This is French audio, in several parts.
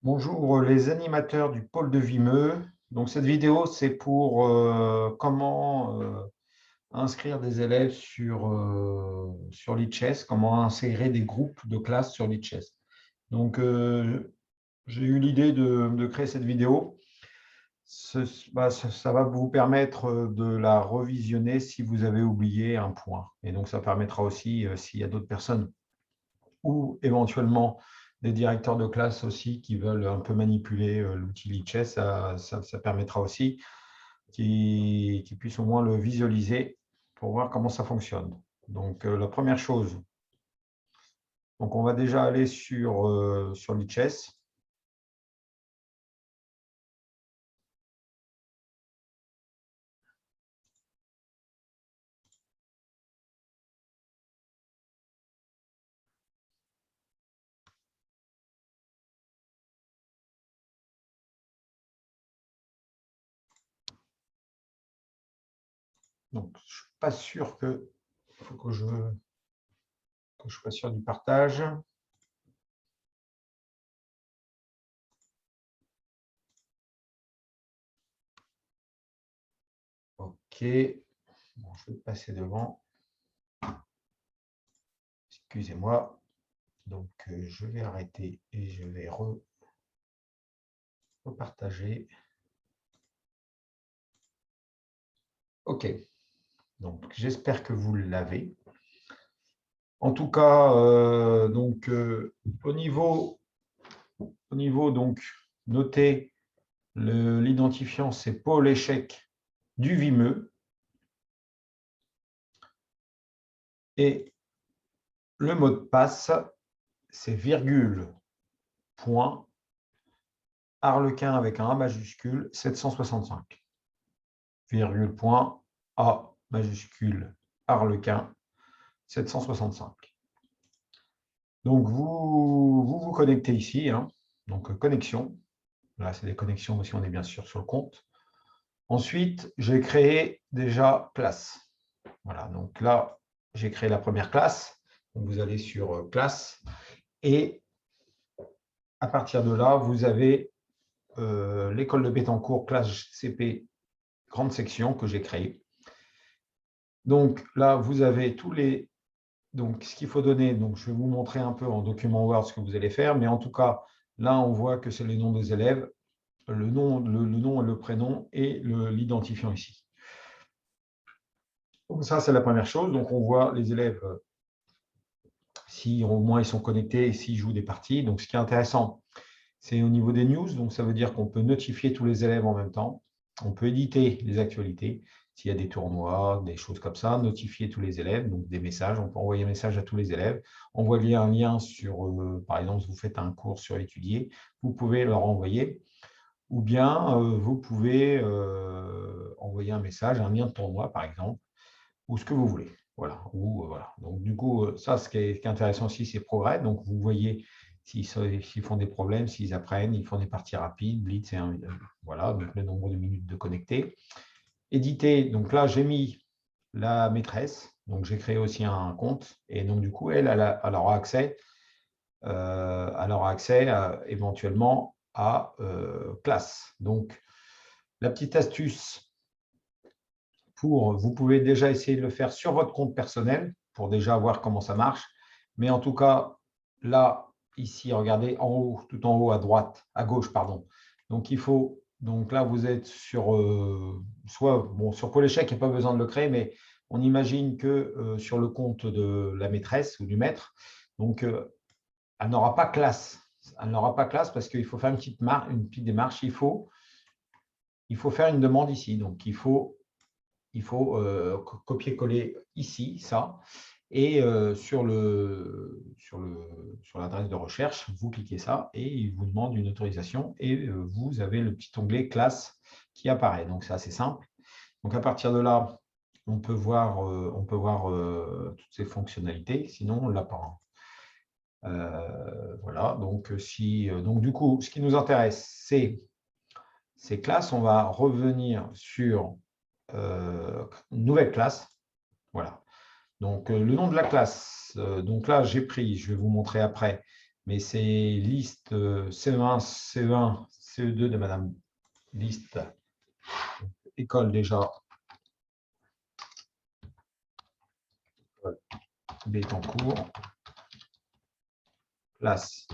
Bonjour les animateurs du pôle de Vimeux. Donc cette vidéo, c'est pour comment inscrire des élèves sur Lichess, comment intégrer des groupes de classe sur Lichess. Donc j'ai eu l'idée de créer cette vidéo. Ça va vous permettre de la revisionner si vous avez oublié un point. Et donc ça permettra aussi, s'il y a d'autres personnes ou éventuellement des directeurs de classe aussi qui veulent un peu manipuler l'outil Lichess, ça permettra aussi qu'ils puissent au moins le visualiser pour voir comment ça fonctionne. Donc, la première chose, donc on va déjà aller sur Lichess. Donc, je ne suis pas sûr que... Il faut que je sois sûr du partage. OK. Bon, je vais passer devant. Excusez-moi. Donc, je vais arrêter et je vais repartager. OK. Donc, j'espère que vous l'avez. En tout cas, donc, au niveau donc, notez l'identifiant, c'est Paul Échec du Vimeux. Et le mot de passe, c'est virgule, point, Arlequin avec un A majuscule, 765. Virgule, point, A majuscule, Arlequin, 765. Donc, vous connectez ici, hein, donc connexion. Là, c'est des connexions aussi, on est bien sûr sur le compte. Ensuite, j'ai créé déjà classe. Voilà, donc là, j'ai créé la première classe. Donc, vous allez sur classe et à partir de là, vous avez l'école de Bettencourt, classe CP, grande section que j'ai créée. Donc là, vous avez tous les... Donc, ce qu'il faut donner, donc je vais vous montrer un peu en document Word ce que vous allez faire, mais en tout cas, là, on voit que c'est les noms des élèves, le nom et le prénom et l'identifiant ici. Donc ça, c'est la première chose. Donc, on voit les élèves, si au moins ils sont connectés et s'ils jouent des parties. Donc, ce qui est intéressant, c'est au niveau des news. Donc, ça veut dire qu'on peut notifier tous les élèves en même temps. On peut éditer les actualités. S'il y a des tournois, des choses comme ça, notifier tous les élèves, donc des messages. On peut envoyer un message à tous les élèves. Envoyer un lien sur, par exemple, si vous faites un cours sur étudier, vous pouvez leur envoyer. Ou bien, vous pouvez envoyer un message, un lien de tournoi, par exemple, ou ce que vous voulez. Voilà. Voilà. Donc, du coup, ça, ce qui est intéressant aussi, c'est progrès. Donc, vous voyez s'ils font des problèmes, s'ils apprennent, ils font des parties rapides, blitz, voilà, donc le nombre de minutes de connecté. Éditer, donc là, j'ai mis la maîtresse. Donc, j'ai créé aussi un compte. Et donc, du coup, elle aura accès, éventuellement à classe. Donc, la petite astuce, vous pouvez déjà essayer de le faire sur votre compte personnel pour déjà voir comment ça marche. Mais en tout cas, là, ici, regardez en haut, tout en haut à droite, à gauche, pardon. Donc, là, vous êtes sur, sur Pôle Échec, il n'y a pas besoin de le créer, mais on imagine que sur le compte de la maîtresse ou du maître, donc, elle n'aura pas classe. Elle n'aura pas classe parce qu'il faut faire une petite démarche. Il faut faire une demande ici. Donc, il faut copier-coller ici, ça, et sur l'adresse de recherche, vous cliquez ça et il vous demande une autorisation et vous avez le petit onglet classe qui apparaît. Donc, c'est assez simple. Donc, à partir de là, on peut voir toutes ces fonctionnalités. Sinon, on ne l'a pas. Voilà. Donc, donc, du coup, ce qui nous intéresse, c'est ces classes. On va revenir sur une nouvelle classe. Voilà. Donc, le nom de la classe, donc là, j'ai pris, je vais vous montrer après, mais c'est liste C1, C1, CE2 de Madame liste école déjà Bétancourt, classe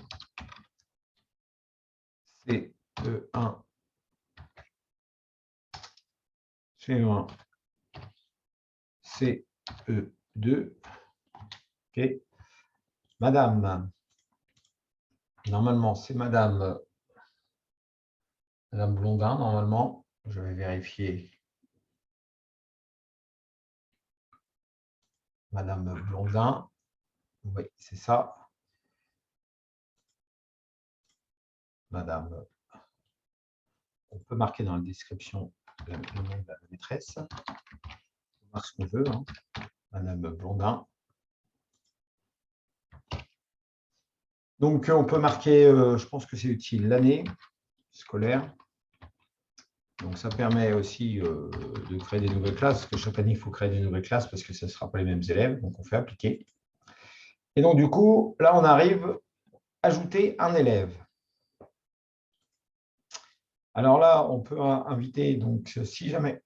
CE1, CE1, CE2. OK. Madame, normalement, c'est Madame Blondin, normalement. Je vais vérifier. Madame Blondin. Oui, c'est ça. Madame. On peut marquer dans la description le nom de la maîtresse. On marque ce qu'on veut. Hein. Madame Blondin. Donc, on peut marquer, je pense que c'est utile, l'année scolaire. Donc, ça permet aussi de créer des nouvelles classes, parce que chaque année, il faut créer des nouvelles classes parce que ce ne sera pas les mêmes élèves. Donc, on fait appliquer. Et donc, du coup, là, on arrive à ajouter un élève. Alors là, on peut inviter, donc, si jamais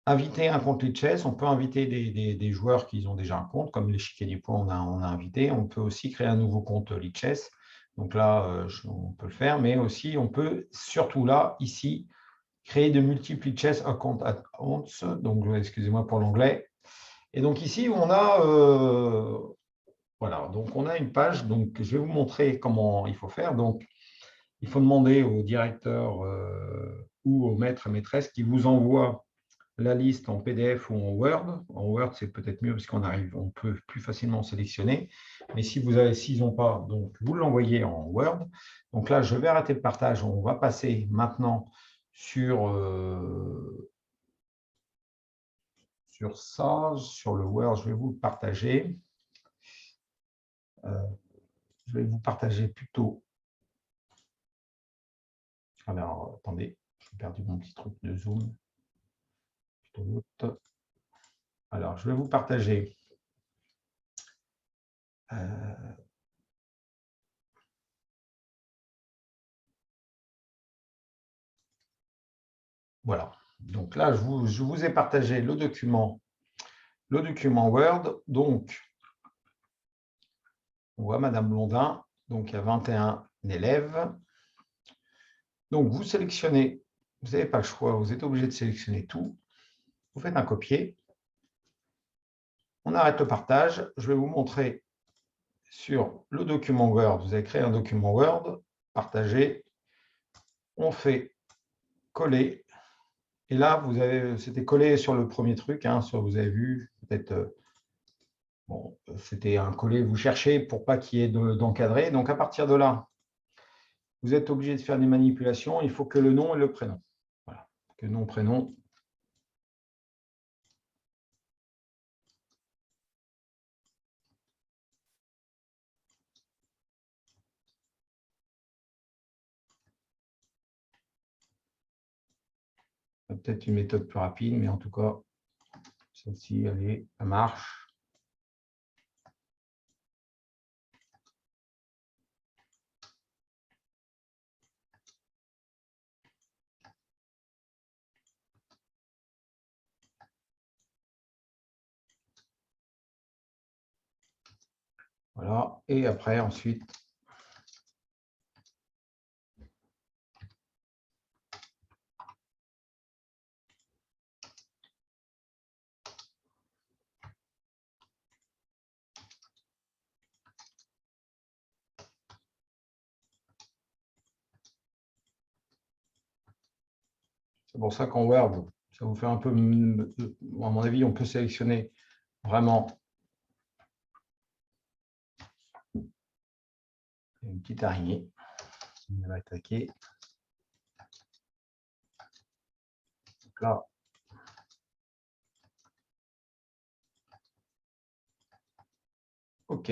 inviter un compte Lichess, on peut inviter des joueurs qui ont déjà un compte, comme l'échiquier du point, on a invité. On peut aussi créer un nouveau compte Lichess. Donc là, on peut le faire, mais aussi, on peut, surtout là, ici, créer de multiples Lichess accounts. Donc, excusez-moi pour l'anglais. Et donc ici, on a, voilà, donc on a une page. Donc, je vais vous montrer comment il faut faire. Donc, il faut demander au directeur ou au maître et maîtresse qui vous envoie la liste en PDF ou en Word. En Word, c'est peut-être mieux parce on peut plus facilement sélectionner. Mais si vous avez, s'ils n'ont pas, donc vous l'envoyez en Word. Donc là, je vais arrêter le partage. On va passer maintenant sur ça, sur le Word. Je vais vous le partager. Je vais vous partager plutôt. Alors, attendez, j'ai perdu mon petit truc de Zoom. Alors, je vais vous partager voilà. Donc là, je vous ai partagé le document Word. Donc, on voit Madame Blondin. Donc, il y a 21 élèves. Donc, vous sélectionnez. Vous n'avez pas le choix. Vous êtes obligé de sélectionner tout. Vous faites un copier. On arrête le partage. Je vais vous montrer sur le document Word. Vous avez créé un document Word. Partager. On fait coller. Et là, c'était collé sur le premier truc. Hein, vous avez vu, peut-être, bon, c'était un collé, vous cherchez pour pas qu'il y ait d'encadré. Donc, à partir de là, vous êtes obligé de faire des manipulations. Il faut que le nom et le prénom. Voilà, que nom, prénom. Peut-être une méthode plus rapide, mais en tout cas, celle-ci, elle marche. Voilà. Et après, ensuite, c'est pour ça qu'en Word, ça vous fait un peu, à mon avis, on peut sélectionner vraiment une petite araignée. On va attaquer. Donc là, OK.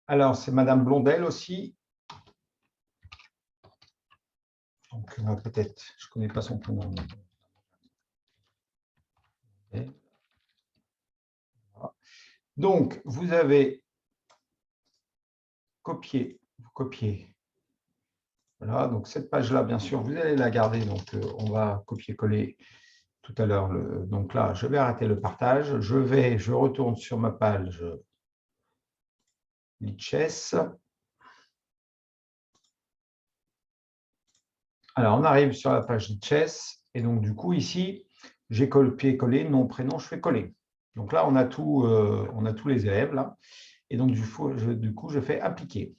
Alors, c'est Madame Blondel aussi. Donc, peut-être, je ne connais pas son prénom. Donc, vous avez copié, copié. Voilà, donc cette page-là, bien sûr, vous allez la garder. Donc, on va copier-coller tout à l'heure. Donc là, je vais arrêter le partage. Je retourne sur ma page Lichess. Alors, on arrive sur la page Lichess. Et donc, du coup, ici, j'ai copié-collé, nom, prénom, je fais coller. Donc là, on a tous les élèves. Là. Et donc, du coup, je fais appliquer.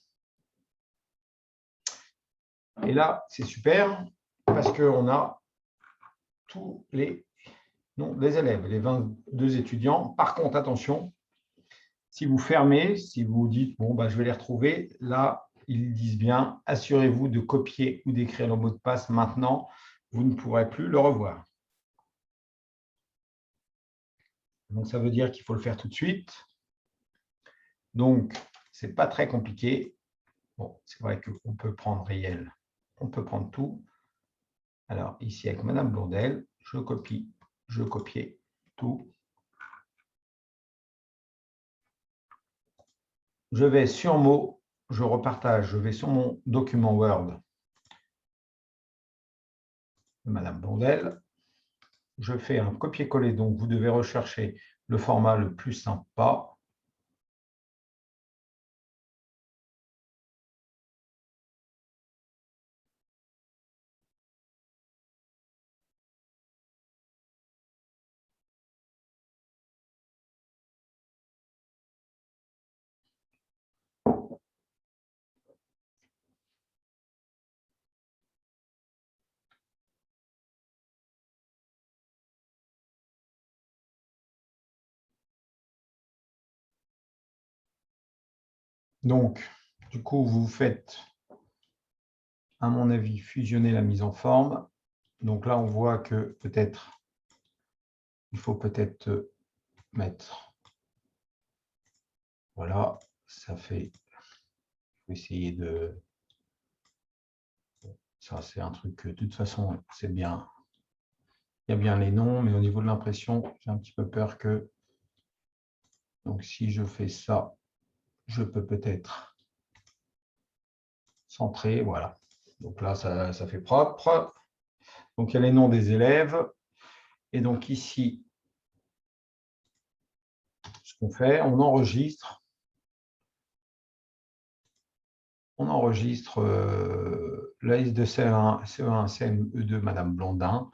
Et là, c'est super parce qu'on a tous les noms des élèves, les 22 étudiants. Par contre, attention, si vous fermez, si vous dites, bon, bah, je vais les retrouver, là, ils disent bien, assurez-vous de copier ou d'écrire le mot de passe maintenant, vous ne pourrez plus le revoir. Donc, ça veut dire qu'il faut le faire tout de suite. Donc, ce n'est pas très compliqué. Bon, c'est vrai qu'on peut prendre réel, on peut prendre tout. Alors, ici, avec Madame Blondel, je copiais tout. Je vais sur mots, je repartage, je vais sur mon document Word de Madame Blondel. Je fais un copier-coller, donc vous devez rechercher le format le plus sympa. Donc, du coup, vous faites, à mon avis, fusionner la mise en forme. Donc là, on voit que peut-être, il faut peut-être mettre, voilà, ça fait, il faut essayer de, ça c'est un truc que de toute façon, c'est bien, il y a bien les noms, mais au niveau de l'impression, j'ai un petit peu peur que, donc si je fais ça, je peux peut-être centrer, voilà. Donc là, ça fait propre. Donc, il y a les noms des élèves. Et donc ici, ce qu'on fait, on enregistre. On enregistre la liste de CE1, CE1, CM2, Madame Blondin.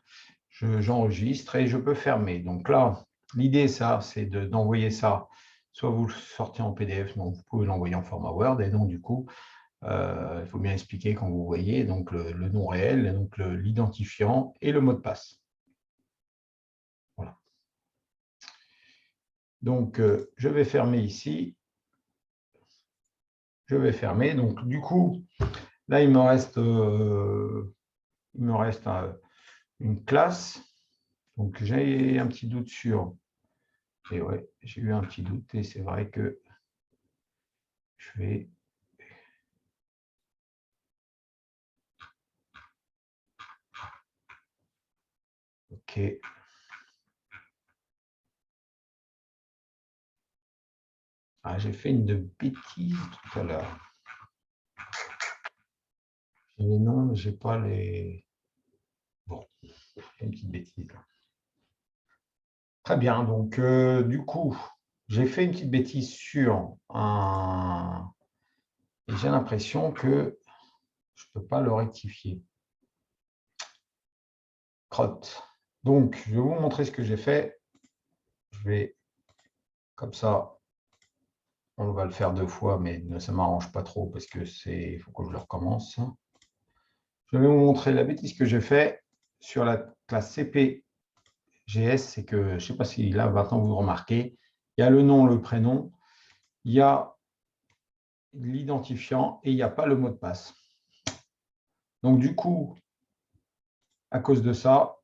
J'enregistre et je peux fermer. Donc là, l'idée, ça, c'est d'envoyer ça. Soit vous le sortez en PDF, donc vous pouvez l'envoyer en format Word. Et donc, du coup, il faut bien expliquer quand vous voyez donc le nom réel, donc l'identifiant et le mot de passe. Voilà. Donc, je vais fermer ici. Je vais fermer. Donc, du coup, là, il me reste une classe. Donc, j'ai un petit doute sur... Et ouais, j'ai eu un petit doute et c'est vrai que je vais... OK. Ah, j'ai fait une bêtise tout à l'heure. J'ai les noms, mais je n'ai pas les... Bon, une petite bêtise. Très bien. Donc, du coup, j'ai fait une petite bêtise sur un... Et j'ai l'impression que je ne peux pas le rectifier. Crotte. Donc, je vais vous montrer ce que j'ai fait. Je vais, comme ça, on va le faire 2 fois, mais ça ne m'arrange pas trop parce que il faut que je le recommence. Je vais vous montrer la bêtise que j'ai fait sur la classe CPGS. C'est que, je ne sais pas si là, maintenant, vous remarquez, il y a le nom, le prénom, il y a l'identifiant et il n'y a pas le mot de passe. Donc, du coup, à cause de ça,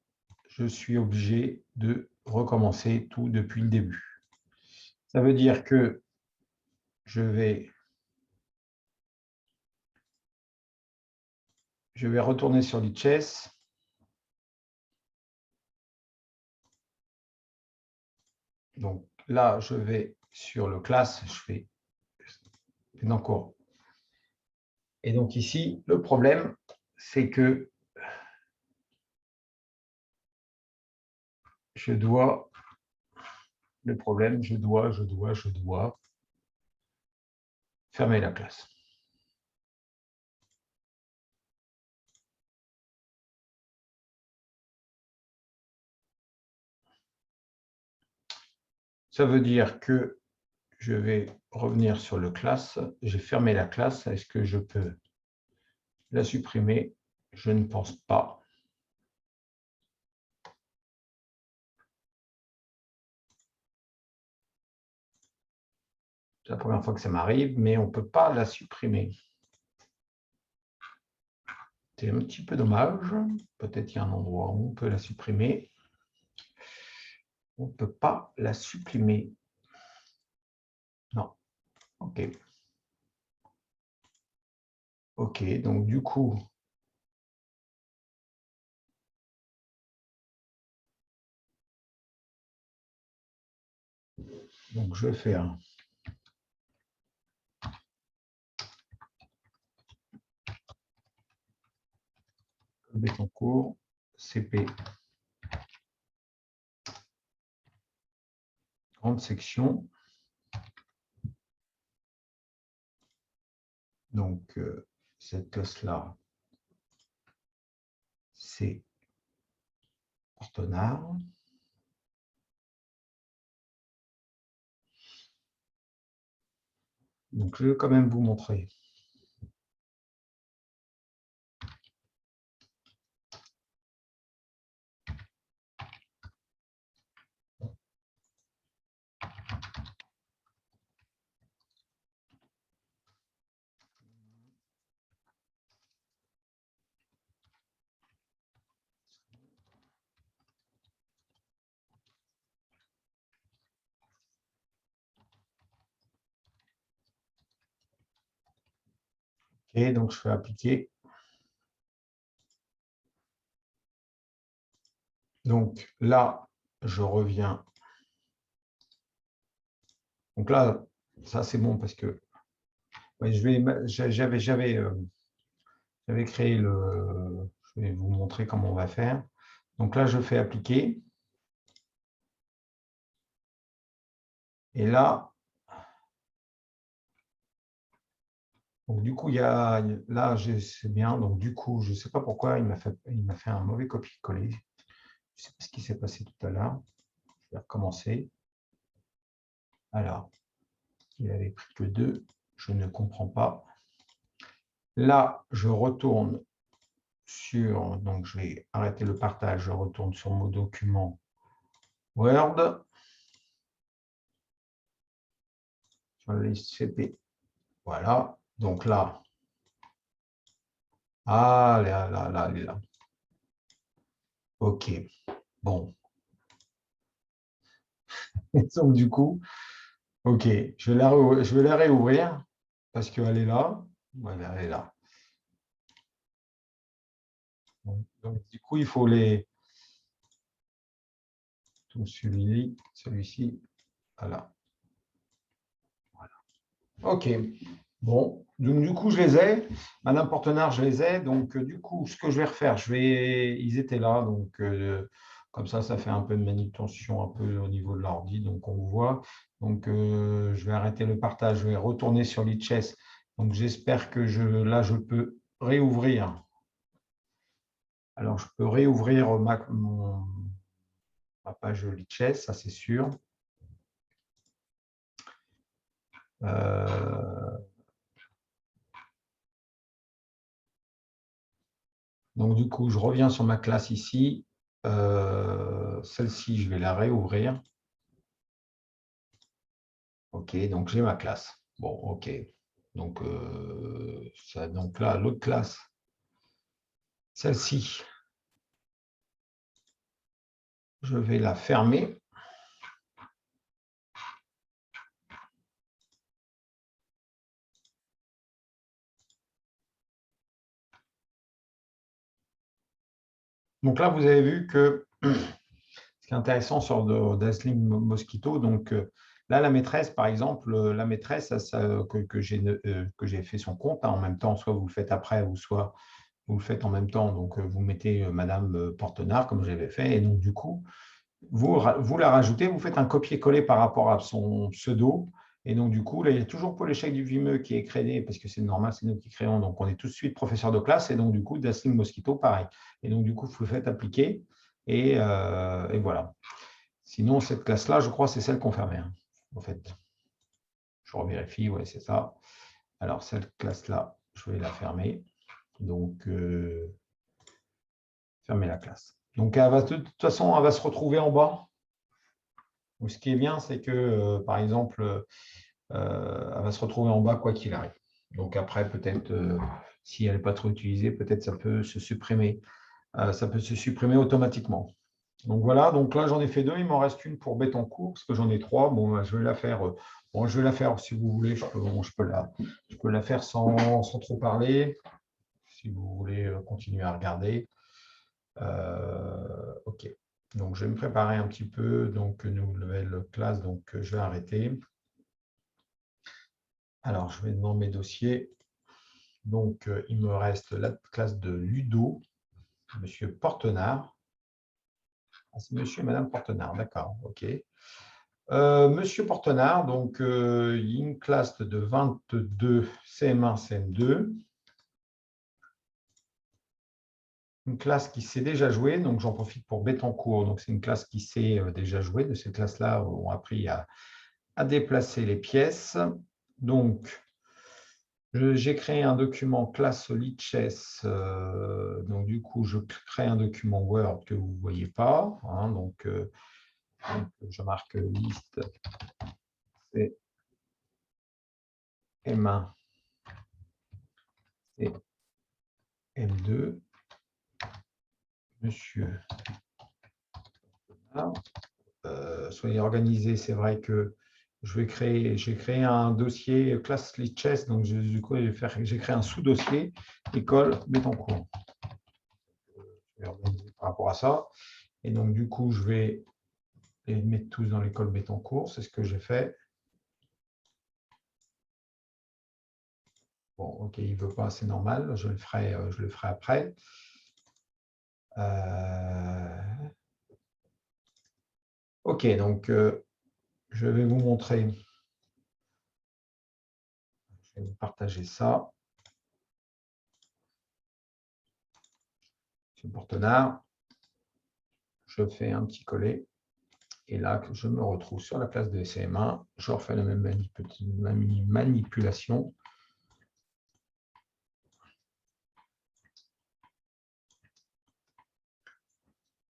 je suis obligé de recommencer tout depuis le début. Ça veut dire que je vais retourner sur Lichess. Donc là, je vais sur le classe, je fais cours. Et donc ici, le problème, c'est que je dois fermer la classe. Ça veut dire que je vais revenir sur le classe. J'ai fermé la classe. Est-ce que je peux la supprimer? Je ne pense pas. C'est la première fois que ça m'arrive, mais on ne peut pas la supprimer. C'est un petit peu dommage. Peut-être qu'il y a un endroit où on peut la supprimer. On ne peut pas la supprimer. Non. OK. OK, donc du coup, donc je vais faire Bettencourt, CP, grande section. Donc, cette classe-là, c'est Ortonard. Donc, je vais quand même vous montrer. Et donc, je fais appliquer. Donc, là, je reviens. Donc là, ça, c'est bon parce que ouais, j'avais créé le... Je vais vous montrer comment on va faire. Donc là, je fais appliquer. Et là, donc du coup, il y a, là, c'est bien. Donc du coup, je ne sais pas pourquoi il m'a fait un mauvais copier-coller. Je ne sais pas ce qui s'est passé tout à l'heure. Je vais recommencer. Alors, il avait pris que 2. Je ne comprends pas. Là, je retourne sur, donc je vais arrêter le partage, je retourne sur mon document Word. Sur la liste CP. Voilà. Donc là, ah là, elle est là. OK. Bon. Donc du coup, OK, je vais la réouvrir parce qu'elle est là. Voilà, elle est là. Donc, du coup, il faut les... Celui-ci, voilà. OK. Bon, donc du coup, je les ai. Madame Portenard, je les ai. Donc, du coup, ce que je vais refaire, ils étaient là. Donc, comme ça fait un peu de manutention un peu au niveau de l'ordi. Donc, on voit. Donc, je vais arrêter le partage. Je vais retourner sur Lichess. Donc, j'espère que là, je peux réouvrir. Alors, je peux réouvrir ma page Lichess, ça c'est sûr. Donc, du coup, je reviens sur ma classe ici. Celle-ci, je vais la réouvrir. OK, donc j'ai ma classe. Bon, OK. Donc, donc là, l'autre classe, celle-ci, je vais la fermer. Donc là, vous avez vu que ce qui est intéressant sur Dazzling Mosquito, donc là, la maîtresse, par exemple, la maîtresse que j'ai fait son compte, hein, en même temps, soit vous le faites après, ou soit vous le faites en même temps. Donc, vous mettez Madame Portenard, comme j'avais fait, et donc, du coup, vous la rajoutez, vous faites un copier-coller par rapport à son pseudo. Et donc, du coup, là, il y a toujours pour l'échec du Vimeux qui est créé, parce que c'est normal, c'est nous qui créons. Donc, on est tout de suite professeur de classe. Et donc, du coup, Dazzling Mosquito, pareil. Et donc, du coup, vous le faites appliquer. Et voilà. Sinon, cette classe-là, je crois, c'est celle qu'on fermait. Hein, en fait, je revérifie, ouais, c'est ça. Alors, cette classe-là, je vais la fermer. Donc, fermer la classe. Donc, de toute façon, elle va se retrouver en bas. Donc, ce qui est bien, c'est que, par exemple, elle va se retrouver en bas quoi qu'il arrive. Donc, après, peut-être, si elle n'est pas trop utilisée, peut-être ça peut se supprimer. Ça peut se supprimer automatiquement. Donc voilà, donc là j'en ai fait deux, il m'en reste une pour Bettencourt, parce que j'en ai trois. Bon, je vais la faire. Bon, je vais la faire si vous voulez, je peux la faire sans trop parler, si vous voulez continuer à regarder. OK. Donc je vais me préparer un petit peu. Donc nouvelle classe, donc je vais arrêter. Alors je vais dans mes dossiers. Donc il me reste la classe de Ludo, Monsieur Portenard. Ah, c'est Monsieur et Madame Portenard, d'accord, OK. Monsieur Portenard, donc il y a une classe de 22 CM1, CM2. Une classe qui s'est déjà jouée, donc j'en profite pour Bettencourt. Donc c'est une classe qui s'est déjà jouée. De cette classe-là, on a appris à déplacer les pièces. Donc, j'ai créé un document classe Lichess. Donc du coup, je crée un document Word que vous ne voyez pas. Hein, donc, je marque liste. C'est M1 et M2. Monsieur, soyez organisés. C'est vrai que j'ai créé un dossier classe Lichess. Donc du coup, j'ai créé un sous-dossier école Bettencourt. Je vais organiser par rapport à ça. Et donc du coup, je vais les mettre tous dans l'école Bettencourt. C'est ce que j'ai fait. Bon, OK, il ne veut pas, c'est normal. Je le ferai après. OK, donc je vais vous montrer. Je vais vous partager ça. Monsieur Portenard, je fais un petit coller. Et là, je me retrouve sur la classe de CM1. Je refais la même manipulation.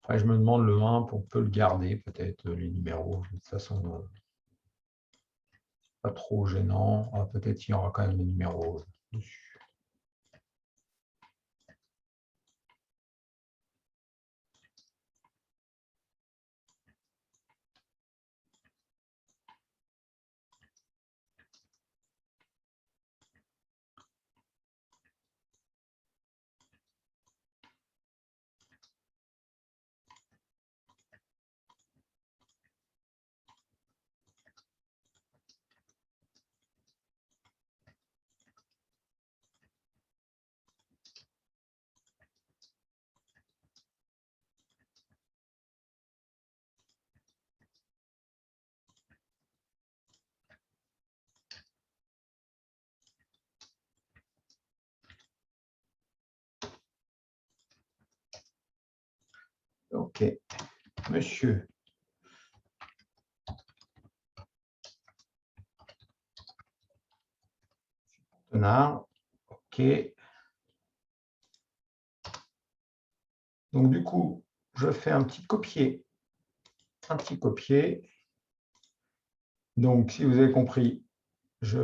Après, je me demande le 1, on peut le garder, peut-être les numéros. De toute façon, pas trop gênant. Ah, peut-être il y aura quand même les numéros dessus. OK. Monsieur. Portenard. OK. Donc, du coup, je fais un petit copier. Un petit copier. Donc, si vous avez compris, je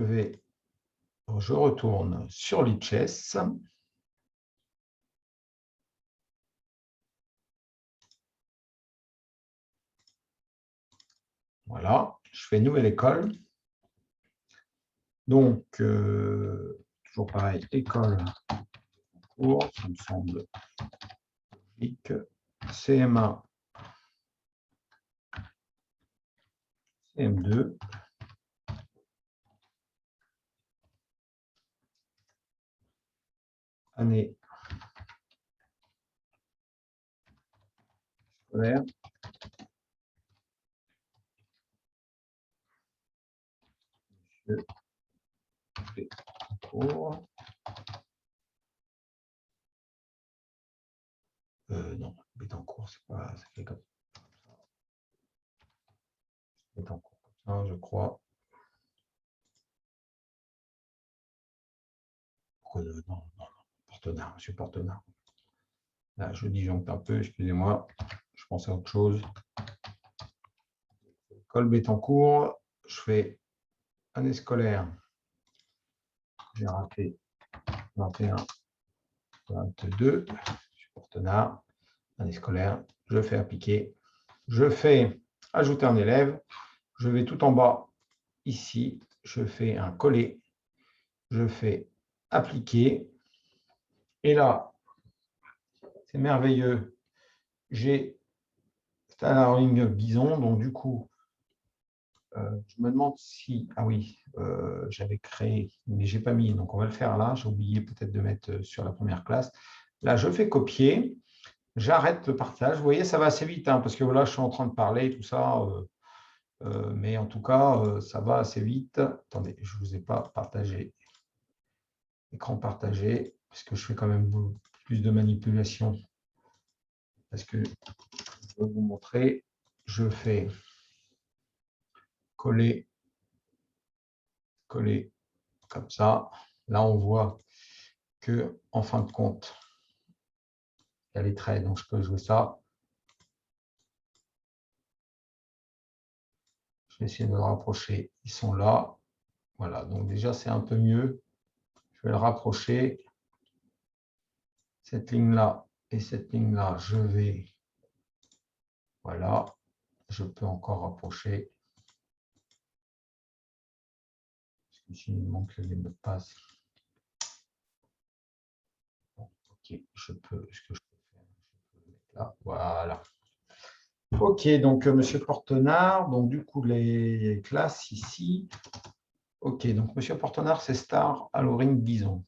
retourne sur Lichess. Voilà, je fais nouvelle école. Donc, toujours pareil, école, cours, ça me semble logique. CM1, CM2. Année scolaire. Monsieur Bétancourt. Non, Bétancourt, c'est pas. Ça fait comme ça. Bétancourt, comme ça, je crois. Non, Portenard, monsieur Portenard. Là, je disjoncte un peu, excusez-moi, je pensais à autre chose. École Bétancourt, je fais année scolaire. J'ai raté 21, 22. Monsieur Portenard, année scolaire, je fais appliquer. Je fais ajouter un élève. Je vais tout en bas, ici, je fais un coller. Je fais appliquer. Et là, c'est merveilleux. J'ai Starling Bison, donc du coup, je me demande si... Ah oui, j'avais créé, mais je n'ai pas mis, donc on va le faire là. J'ai oublié peut-être de mettre sur la première classe. Là, je fais copier. J'arrête le partage. Vous voyez, ça va assez vite, hein, parce que là, je suis en train de parler, tout ça. Mais en tout cas, ça va assez vite. Attendez, je ne vous ai pas partagé. Écran partagé, parce que je fais quand même plus de manipulation. Parce que je vais vous montrer. Je fais coller, coller, comme ça. Là, on voit que en fin de compte, il y a les traits, donc je peux jouer ça. Je vais essayer de le rapprocher. Ils sont là. Voilà, donc déjà, c'est un peu mieux. Je vais le rapprocher. Cette ligne-là et cette ligne-là, je vais... Voilà, je peux encore rapprocher. Parce qu'il me manque les mots de passe. Bon, ok, je peux... Ce que je peux faire, je peux le mettre là. Voilà. Ok, donc Monsieur Portenard, donc du coup les classes ici. Ok, donc Monsieur Portenard, c'est Star Halloween Bison.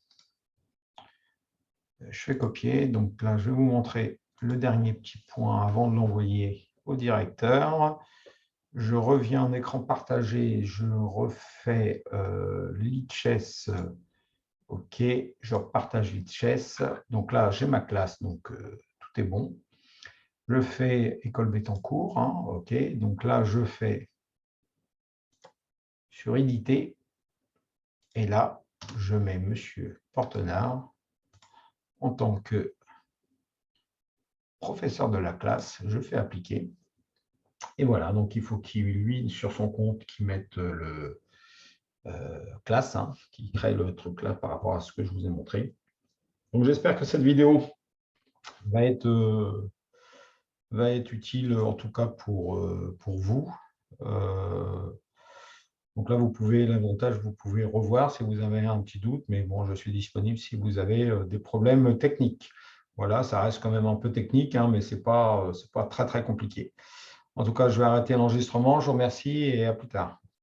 Je fais copier, donc là je vais vous montrer le dernier petit point avant de l'envoyer au directeur. Je reviens en écran partagé, je refais Lichess. Ok, je repartage Lichess. Donc là j'ai ma classe, donc tout est bon. Je fais École Bétancourt, hein, ok. Donc là, je fais sur éditer. Et là, je mets Monsieur Portenard en tant que professeur de la classe. Je fais appliquer. Et voilà, donc il faut qu'il, lui, sur son compte, qu'il mette le classe, hein, qu'il crée le truc là par rapport à ce que je vous ai montré. Donc j'espère que cette vidéo va être utile, en tout cas pour vous. Donc là, vous pouvez, l'avantage, vous pouvez revoir si vous avez un petit doute, mais bon, je suis disponible si vous avez des problèmes techniques. Voilà, ça reste quand même un peu technique, hein, mais ce n'est pas très, très compliqué. En tout cas, je vais arrêter l'enregistrement. Je vous remercie et à plus tard.